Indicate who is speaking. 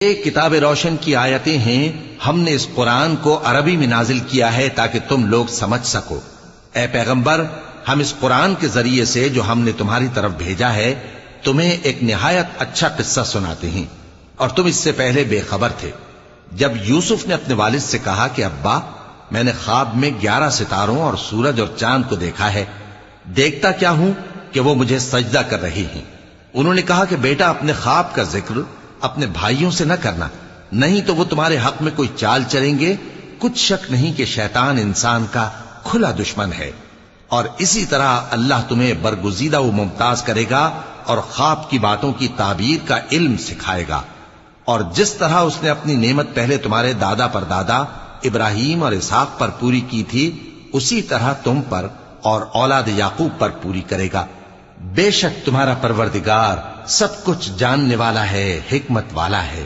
Speaker 1: یہ کتاب روشن کی آیتیں ہیں، ہم نے اس قرآن کو عربی میں نازل کیا ہے تاکہ تم لوگ سمجھ سکو۔ اے پیغمبر، ہم اس قرآن کے ذریعے سے جو ہم نے تمہاری طرف بھیجا ہے تمہیں ایک نہایت اچھا قصہ سناتے ہیں، اور تم اس سے پہلے بے خبر تھے۔ جب یوسف نے اپنے والد سے کہا کہ ابا، میں نے خواب میں 11 ستاروں اور سورج اور چاند کو دیکھا ہے، دیکھتا کیا ہوں کہ وہ مجھے سجدہ کر رہی ہیں۔ انہوں نے کہا کہ بیٹا، اپنے خواب کا ذکر اپنے بھائیوں سے نہ کرنا، نہیں تو وہ تمہارے حق میں کوئی چال چلیں گے۔ کچھ شک نہیں کہ شیطان انسان کا کھلا دشمن ہے، اور اسی طرح اللہ تمہیں برگزیدہ و ممتاز کرے گا اور خواب کی باتوں کی تعبیر کا علم سکھائے گا، اور جس طرح اس نے اپنی نعمت پہلے تمہارے دادا پر دادا ابراہیم اور اسحاق پر پوری کی تھی، اسی طرح تم پر اور اولاد یعقوب پر پوری کرے گا۔ بے شک تمہارا پروردگار سب کچھ جاننے والا ہے، حکمت والا ہے۔